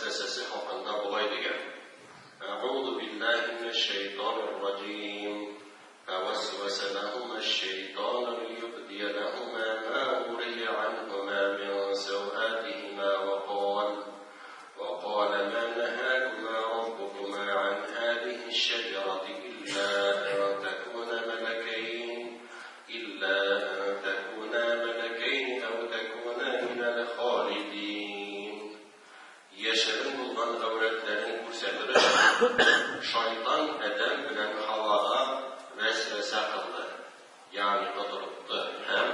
vesvesesi hakkında bulay diyen. Eûzu billahi mineşşeytanirracim. فَوَسْوَسَ لَهُمَا الشَّيْطَانُ لِيُبْدِيَ لَهُمَا مَا أُرِيَ عَنْهُمَا مِنْ سَوْآتِهِمَا وقال ما نهاكما ربكما عن هذه الشجرة إلا أن تكونا ملكين أو تكونا من الخالدين. Yaşarın bulunan avretlerin kursetleri şeytan Adem bilen Havva'ya vesvese kıldı. Yani kıdırıptı. Hem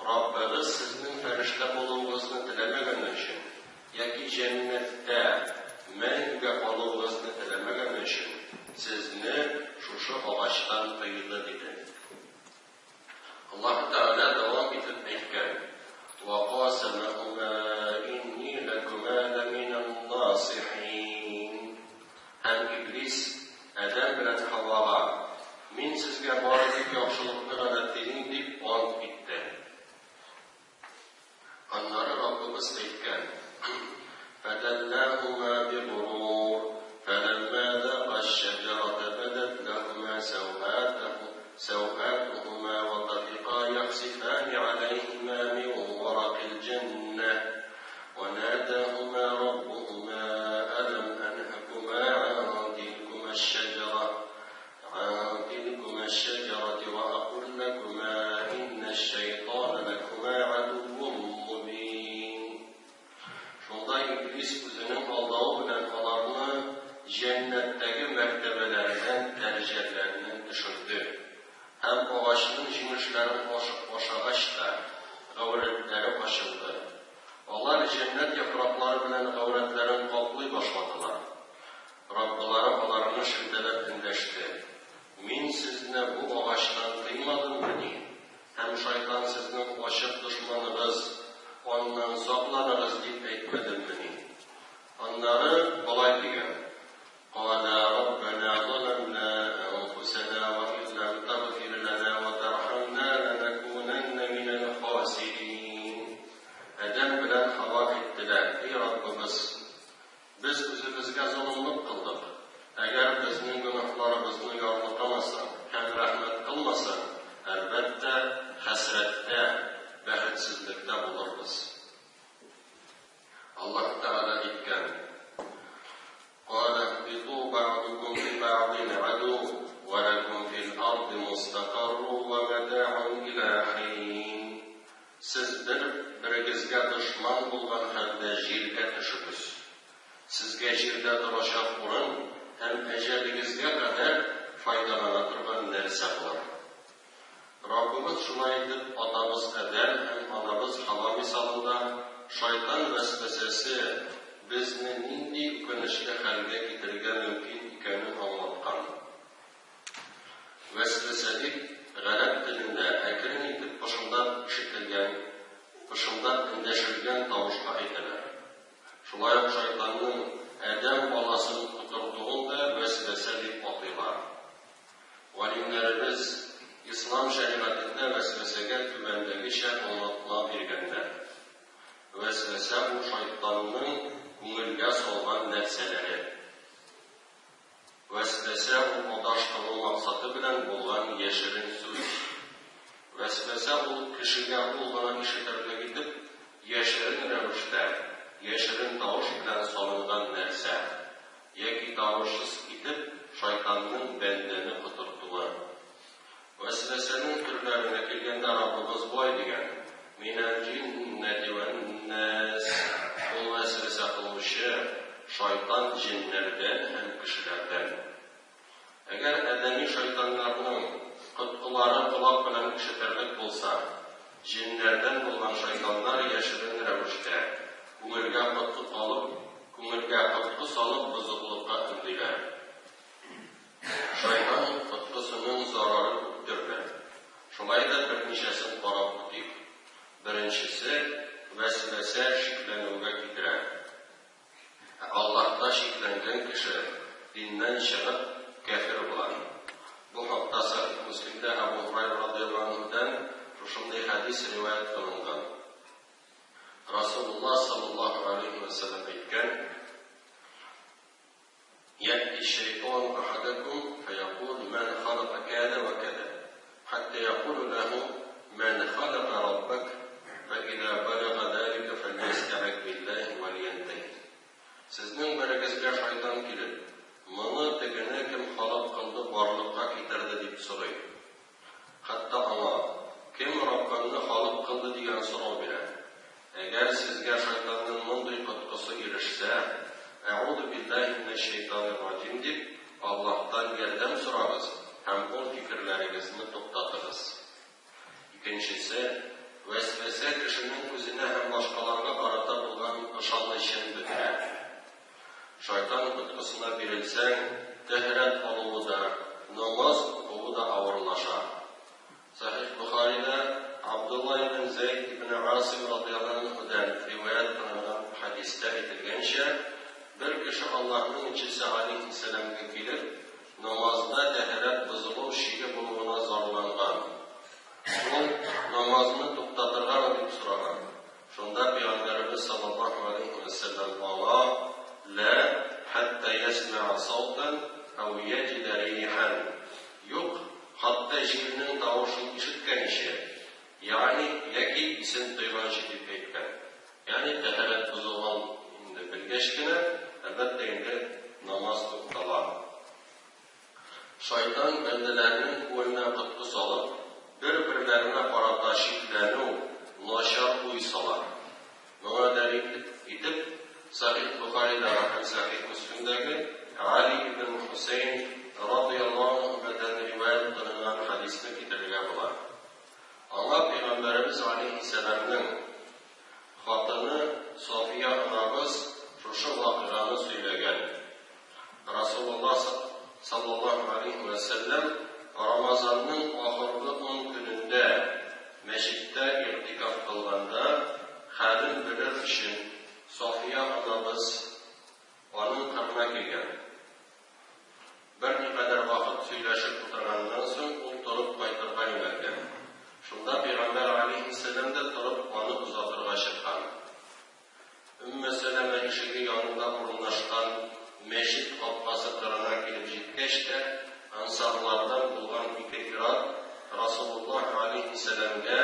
Rabbiniz sizin ferişte bulunğunuzu dilemegen için yoki cennetde мәңгі қалуыңызды тілемеген үшін sizni şuşu ağaçtan kıydı dedi. Allah Teala devam edip aytgan: وَقَاسَمَهُمَا إِنِّي لَكُمَا لَمِنَ النَّاصِحِينَ. Hem iblis Adem bilen Havvaga "Min sizge barık yaxşılıkны öğreteyim" dip ant etdi. Anları Rabbimiz aytgan: فَدَلَّاهُمَا بِغُرُورٍ فَلَمَّا ذَاقَا الشَّجَرَةَ بَدَتْ لَهُمَا سَوْآتُهُمَا وَطَفِقَا يَخْصِفَانِ عَلَيْهِمَا مِنْ وَرَقِ الْجَنَّةِ وَنَادَاهُمَا رَبُّهُمَا أَلَمْ أَنْهَكُمَا عَنْ تِلْكُمَا الشَّجَرَةِ وَأَقُلْ لَكُمَا إِنَّ الشَّيْطَانَ لَكُمَا عَدُوٌّ مُّبِينٌ. Şunda iblis özünün aldağı bilen alarını cennetteki mertebelerden, derecelerinden düşürdü. Hem ağaçının jimişlerin aşağı açtı, gavretleri açıldı. Onlar cennet yaprakları bilen gavretlerin kaplıyı başladılar. Rabbileri alarını şimdiler dinleşti. Min sizne bu ağaçtan kıymadım beni. Hem şeytan sizin aşık düşmanınız, ondan saklanırız deyip etmedim beni. Onları kolay diyen: قَالَ رَبَّنَا ظَلَمْنَا أَنْفُسَنَا وَإِنْ لَمْ تَغْفِرْ لَنَا وَتَرْحَمْنَا لَنَكُونَنَّ مِنَ الْخَاسِرِينَ. Adem bilen Havva ettiler: Ey Rabbimiz, biz özümüzge zulümlük kıldık. Eğer bizning günahlarımızını yarlıqamasan, hem rahmet kılmasan, elbette hasretde, baxtsizlikda buluruz. Allah Teala aytgan: قَالَ اهْبِطُوا بَعْضُكُمْ لِبَعْضٍ عَدُوٌّ وَلَكُمْ فِي الْأَرْضِ مُسْتَقَرٌّ وَمَتَاعٌ إِلَى حِينٍ. Siz bir-biringizge düşman bulgan halde jirge düşübüz. Sizge jirde duracak urun, hem ecelingizge kadar faydalana turgan nerse var. Rabbimiz şuna edip atamız Adem hem anamız Havva misalında şeytan vesvesesi bizni nindi ükenişli halge getirgen mümkün ikeni anlatkan. Vesveselik Arap dilinde ekrin edip başından işitilgen, başından indeşilgen tavuşka aytiler. Şulay şeytanın Adem balasını tuturduğunda vesveselik atıylar. Valimlerimiz İslam şeriatında vesvesege tümendeki anlatma birgenler. Vesvese bu şeytanın müülge solgan nefseleri. Vesvese bu odaştırı maksatı bilen bulgan yeşirin söz. Vesvese bu kişiye bulganan işitirle gidip yeşirin revişte, yeşirin tavuş bilen solungan nerse. Yeki tavuşsuz gidip şeytanın bendeni kıtırtığı. Vesvesenin türlerine kelgende Rabbimiz boy diyen: Minel cinneti ven nas. Bu vesvese kılmışı şeytan cinlerden hem kişilerden. Eğer edemi şeytanlarının kıtkuları kulak bilen işitirlik bulsa, cinlerden bulan şeytanlar yaşırın revişte, kumulga kıtkı salıp bızıklıkka indiler. Şeytan kıtkısının zararı küttürler. Şulay da bir nişesin qarab tutib. Birinchisi, vesvese şiklenuga getirer. Allah'ta şiklengen kişi dinden çıkıp kafir bulan. Bu haqda Sahih Müslim'de Abu Hurayra radıyallahu anh'dan şunday hadis rivayet kılıngan. Rasulullah sallallahu aleyhi ve sellem aytgan: сезгә шайтанның мондый коткысы ирешсә, «Әгъуду биллаһи минәш-шәйтанир-раҗим» дип, Аллаһтан ярдәм сорагыз һәм ул фикерләрегезне туктатыгыз. Икенчесе, вәсвәсә кешенең үзенә һәм башкаларга карата булган ышанычын бетерә. Шайтан коткысына бирелсәң, тәһарәт алуы да, намаз укуы да авырлаша. Сахих Бухарида Абдулла ибн Зайд ибн Асим радиллаһу анһудан риваят кылынган хадистә әйтелгәнчә, бер кеше Аллаһның илчесе алейһиссәламга килеп, намазда тәһарәт бозылу шиге булуына зарланган. Ул намазны туктатырга дип сораган. Шунда Пәйгамбәрбез саллаллаһу алейһи ва саллям аңа: «Ла хатта ясма'a саутан ау яҗида рихан». Юк, хатта җирнең тавышын ишеткәнчә, ягъни яки исен тойганчы дип әйткән. Ягъни тәһарәт бозылган инде белгәч кенә, әлбәттә инде намаз туктала. Шайтан бәндәләрнең күңеленә коткы салып, бер-берләренә карата шикләнү, начар уй сала. Моңа дәлил итеп, Сахих Бухарида һәм Сахих Муслимдәге Али ибн Хусейн радиллаһу анһудан риваят кылынган хадисне китерергә була. Аңа Пәйгамбәрбез алейһиссәламның хатыны София анабыз шушы вакыйганы сөйләгән. Расулуллаһ саллаллаһу алейһи ва саллям Рамазанның ахыргы 10 көнендә мәчеттә иртикаф кылганда хәлен белер өчен София анабыз аның кырына килгән. Бер никадәр вакыт сөйләшеп утырганнан соң ул торып кайтырга юнәлгән. Шунда Пәйгамбәр алейһиссәлам да торып аны узатырга чыккан. Умму Сәләмә ишеге янында урынлашкан мәчет капкасы кырына килеп җиткәч тә, ансарлардан булган ике кират Расулуллаһ алейһиссәламгә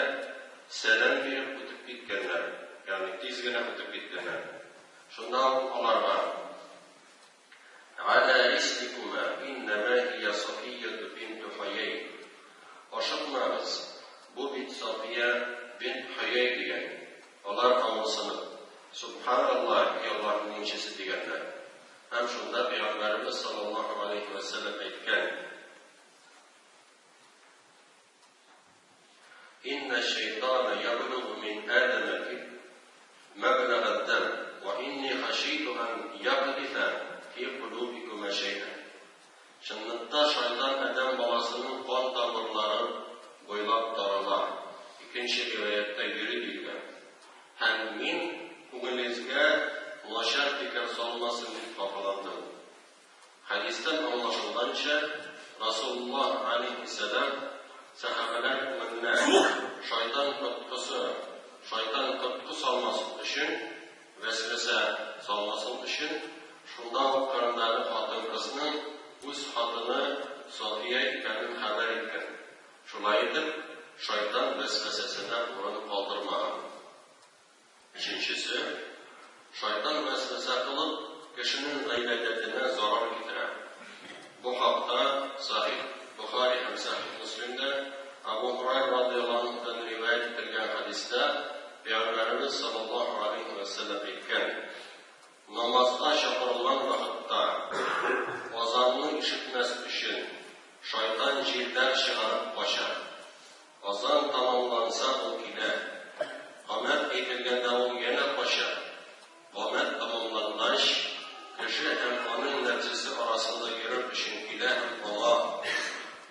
сәлам биреп үтеп киткәннәр. Ягъни тиз генә үтеп киткәннәр. Шунда аларга: «Ала рисликума иннама хия София бинт Хуяй». Ашыкмагыз, бу бит София бинт Хуяй дигән. Алар авысынып, «Субханаллаһ, Аллаһның илчесе» дигәннәр. Һәм шунда Пәйгамбәрбез саллаллаһу алейһи ва саллям әйткән: «Инна шайтана яблугу мин Адама مبلغ الدم وإني خشيت أن يحدث في قلوبكم شيئا». Шынныкта шайтан Адәм баласының кан тамырларын буйлап тарала. Икенче риваятта йөри дигән. Һәм мин күңелегезгә начар фикер салмасын дип капаландым. Хадистан аңлашылганча, Расулуллаһ алейһиссәлам сахабалар күңеленә шайтан коткы салмасын өчен, вәсвәсә салмасын өчен, шунда ук карындагы хатын-кызның үз хатыны София икәнен хәбәр иткән. Шулай итеп, шайтан вәсвәсәсенә урын калдырмаган. Өченчесе, шайтан вәсвәсә кылып, кешенең гыйбадәтенә зарар китерә. Бу хакта Сахих Бухари һәм Сахих Муслимдә Абу Хурайра радиллаһу анһудан риваят ителгән хадистә Пәйгамбәрбез саллаллаһу алейһи ва саллям әйткән: «Намазга чакырылган вакытта азанны ишетмәс өчен шайтан җирдән чыгарып кача. Азан тамамланса ул килә. Камәт әйтелгәндә ул янә кача. Камәт тамамлангач, кеше һәм аның нәфсесе арасында йөрер өчен килә һәм аңа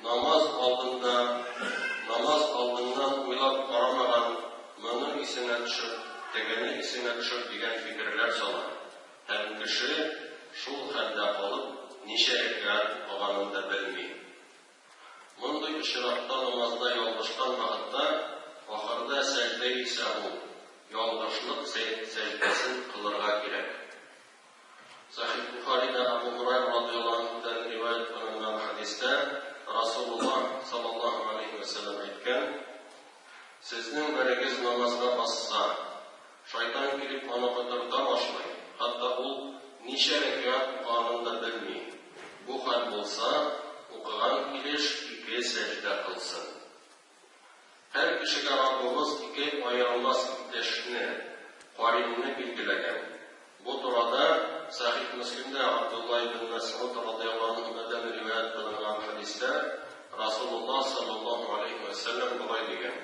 намаз алдыннан уйлап карамаган, моны исенә төшер, тегене исенә төшер дигән фикерләр сала. Һәм кеше шул хәлдә калып, ничә рәкъәт укыганын да белми. Мондый очракта намазда ялгышкан вакытта ахырда сәҗдә исәһү, ялгышлык сәҗдәсен кылырга кирәк. Сахих Бухарида Абу Хурайра радиллаһу анһудан риваят кылынган хадистә Расулуллаһ саллаллаһу алейһи ва саллям әйткән: «Сезнең берегез намазга басса, шайтан килеп аны котырта башлый, хәтта ул ничә рәкъәт укыганын да белми. Бу хәл булса, укыган килеш 2 сәҗдә кылсын». Һәр кешегә Раббыбыз 2 аерылмас иптәшне, каринне билгеләгән. Бу турыда Сахих Муслимдә Абдулла ибн Мас'уд радиллаһу анһудан риваят кылынган хадистә Расулуллаһ саллаллаһу алейхи ва саллям булай дигән: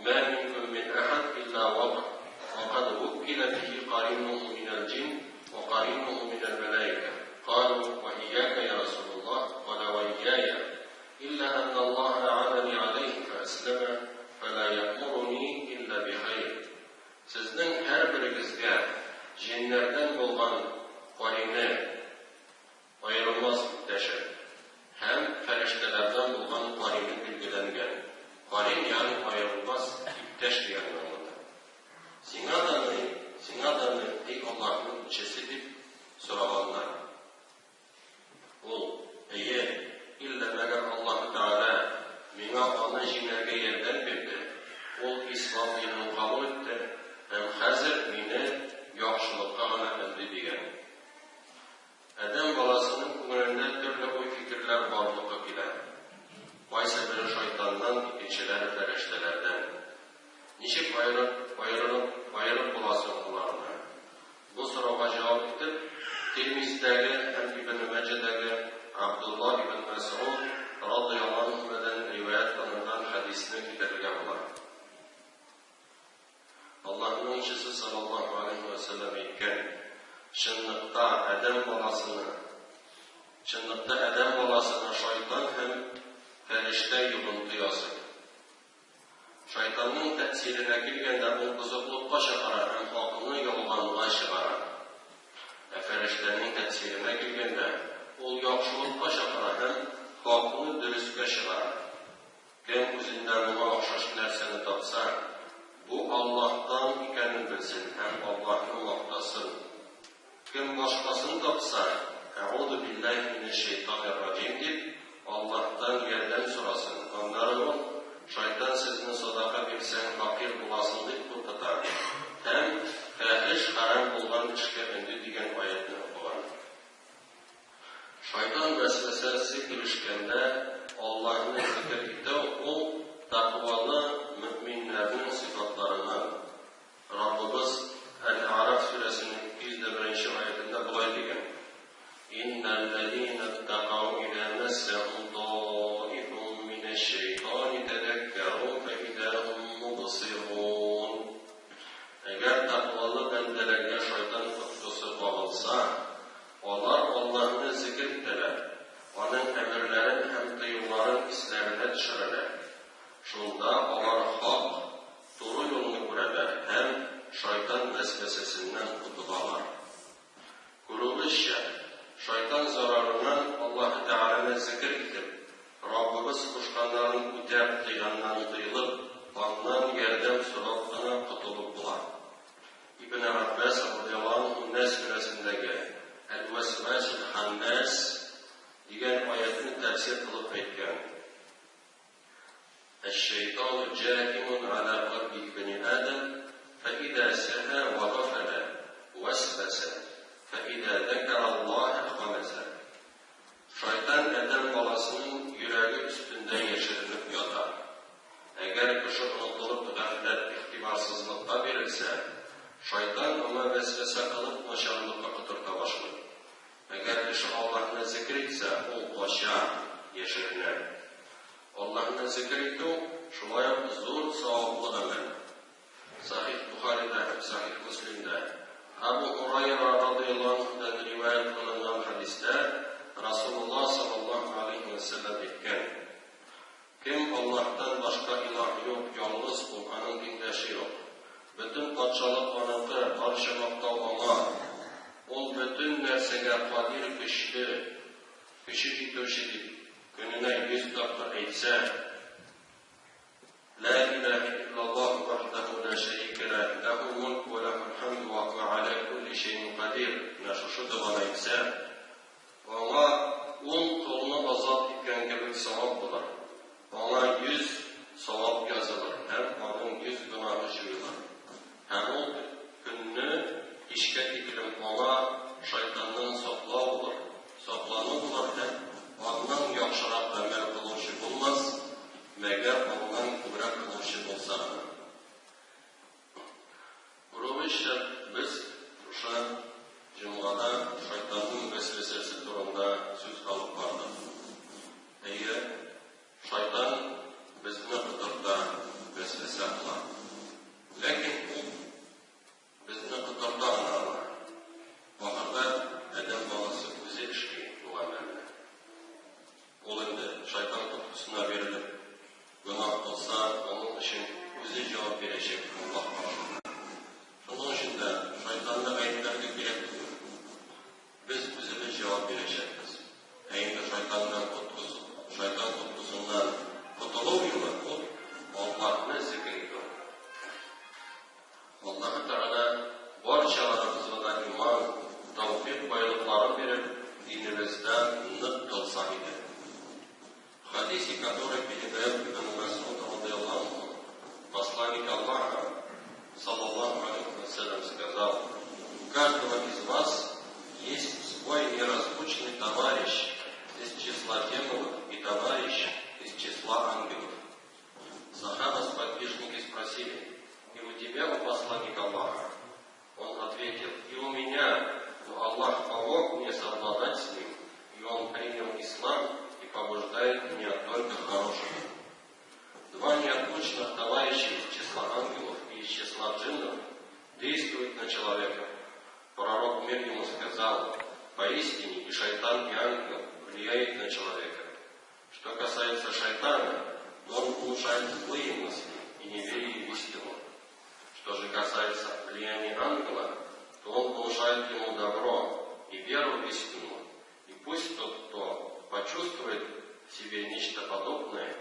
"Ма минкум мин ахад илля وقد وكل به قرينه من الجن وقرينه من الملائكة قالوا وإياك يا رسول الله قال وإياي إلا أن الله أعانني عليه فأسلم فلا يأمرني إلا بخير." Сезнең һәрберегезгә җиннәрдән булган карины аерылмас иптәше һәм фәрештәләрдән булган карины билгеләнгән. Карин ягъни аерылмас иптәш дигән мәгънәдә. Сиңа да эй Аллаһның илчесе дип сораганнар. Ул: "Әйе, илля мәгәр Аллаһ Тәгалә миңа аны җиңәргә ярдәм бирде. Ул ислам динен кабул итте һәм хәзер мине яхшылыкка гына өндә" дигән. Адәм баласының күңелендә төрле уй-фикерләр барлыкка килә. Кайсы бире шайтаннан, икенчеләре фәрештәләрдән. Ничек аерып буласың уларны? Бу сорауга җавап итеп, Тирмиздәге һәм Ибн Маҗәдәге Абдулла ибн Мас'уд радиллаһу анһудан риваят кылынган хадисне китерергә була. Аллаһның илчесе саллаллаһу алейхи ва саллям әйткән: "Чынлыкта Адәм баласына шайтан һәм фәрештә югынты ясый. Шайтанның тәэсиренә килгәндә ул бозыклыкка чыгара һәм хакны ялганга чыгара. Фәрештәнең тәэсиренә килгәндә ул яхшылыкка чыгара һәм хакны дөрескә чыгара. Кем үзендә моңа охшаш нәрсәне тапса, бу Аллаһтан икәнен белсен һәм Аллаһны мактасын. Кем башкасын тапса, "Аъуду биллаһи минеш шайтанир раҗим" дип Аллаһтан ярдәм сорасын. Аннары ул шайтан сезне садака бирсәң факир буласың дип куркыта һәм фәхиш харам булган эшкә өнди дигән аятны укыган. Шайтан вәсвәсәсе килешкәндә Аллаһны зикр итү ул тақвалы мөэминнәрнең сифатларыннан. Раббыбыз Әл-А'раф сүрәсенең 201 аятында булай дигән: "Иннал-лазина тақау ида массахум таифун минеш-шайтани тадаккару фа-идахум мубсирун." Әгәр тақвалы бәндәләргә шайтан куркысы кагылса, алар Аллаһны зикр итәләр, аның әмерләрен һәм тыюларын исләренә төшерәләр. Шунда алар хак, туры юлны күрәләр һәм шайтан вәсвәсәсеннән котылалар. Күрүлешчә, шайтан зарарыннан Аллаһ Тәгаләне зикр итеп, Раббыбыз кушканнарын үтәп тыйганнан тыелып, аннан ярдәм сорап кына котылып була. Ибн Аббас радиллаһу анһу Нас сүрәсендәге "Әл-Васвасул Ханнас" дигән аятны тәфсир кылып әйткән: "Әш-шайтану җаһимун ала qalbi ibn Adam, fa-idha saha wa ghafala waswasa, fa-idha dhakara Allah khamasa." Шайтан Адәм баласының йөрәге өстендә яшеренеп ята. Әгәр кеше онытылып гафләт, игътибарсызлыкка бирелсә, шайтан аны вәсвәсә кылып начарлыкка котырта башлый. Әгәр кеше Аллаһны зикр итсә, ул кача, яшеренә. Аллаһны зикр итү шулай ук зур саваплы гамәл. Сахих Бухаридә һәм Сахих Муслимдә Абу Хурайра радиллаһу анһудан риваят кылынган хадистә Расулуллаһ саллаллаһу алейхи ва саллям әйткән: "Кем Аллаһтан башка илаһ юк, ялгыз ул, аның тиңдәше юк. Бөтен патшалык аныкы, барча мактау аңа. Ул бөтен нәрсәгә кадир, көчле итүче" дип көненә 100 тапкыр әйтсә, "Ла илаһа иллаллаһ вахдаху ла шарика лаһ, лахул мулку ва лахул хамду ва хува аля кулли шайин кадир" шушы доганы әйтсә, аңа 10 колны азат иткән кебек савап булыр. Аңа 100 савап язылыр һәм аның 100 гөнаһы җуелыр. Һәм ул көнне кичкә тиклем аңа шайтаннан саклау булыр. Саклану булыр һәм аннан яхшырак гамәл кылучы булмас, мәгәр аннан күбрәк кылучы булса. шайтан tutkusuna verilip günah olsa onun için bize cevap verecek Allah var. Şunun için de şeytanla ayetlerle gerek yok. Biz bize de cevap vereceğiz. Eğer şeytan tutkusundan kurtuluyorlar bu. Allah'ın zikridir. Allah-u Teala barchalarımızga da iman, tavfik baylıkları verip dinimizden nık kılsaydı. Hadisi, который передает Ибн Мас'уд радийаллаху анху, посланник Аллаха, саллаллаху алейхи вассалям, сказал: у каждого из вас есть свой неразлучный товарищ из числа демонов и товарищ из числа ангелов. Сахаба-сподвижники спросили: и у тебя, у посланника Аллаха? Он ответил: и у меня, но Аллах помог мне совладать с ним, и он принял ислам и побуждает меня только к хорошему. Два неотлучных товарища из числа ангелов и из числа джиннов действуют на человека. Пророк мир ему сказал: поистине и шайтан, и ангел влияет на человека. Что касается шайтана, то он внушает злые мысли и неверие в истину. Что же касается влияния ангела, то он внушает ему добро и веру в истину. И пусть тот, кто почувствует в себе нечто подобное,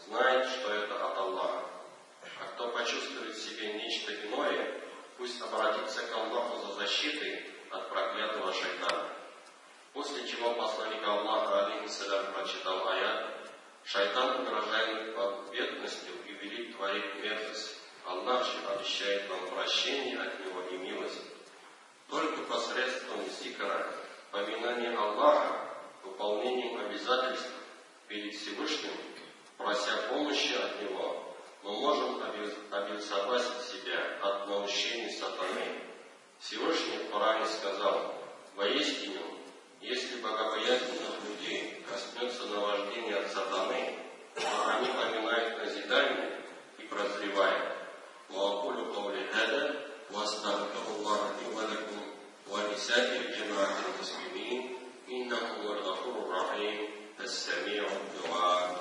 знает, что это от Аллаха. А кто почувствует в себе нечто иное, пусть обратится к Аллаху за защитой от проклятого шайтана. После чего посланник Аллаха, алейхиссалям, прочитал аят: шайтан угрожает вам бедностью и велит творить мерзость. Аллах же обещает вам прощение от него и милость. Только посредством зикра, поминания Аллаха, выполнением обязательств перед Всевышним, прося помощи от Него, мы можем обезопасить себя от наущений сатаны. Всевышний в Коране сказал: воистину, если богобоязненных людей коснется наваждение от сатаны, то они поминают назидание и прозревают. وأقول قولي هذا وأستغفر الله لي ولكم ولسائر جماعة المسلمين إنه هو الغفور الرحيم السميع الدعاء.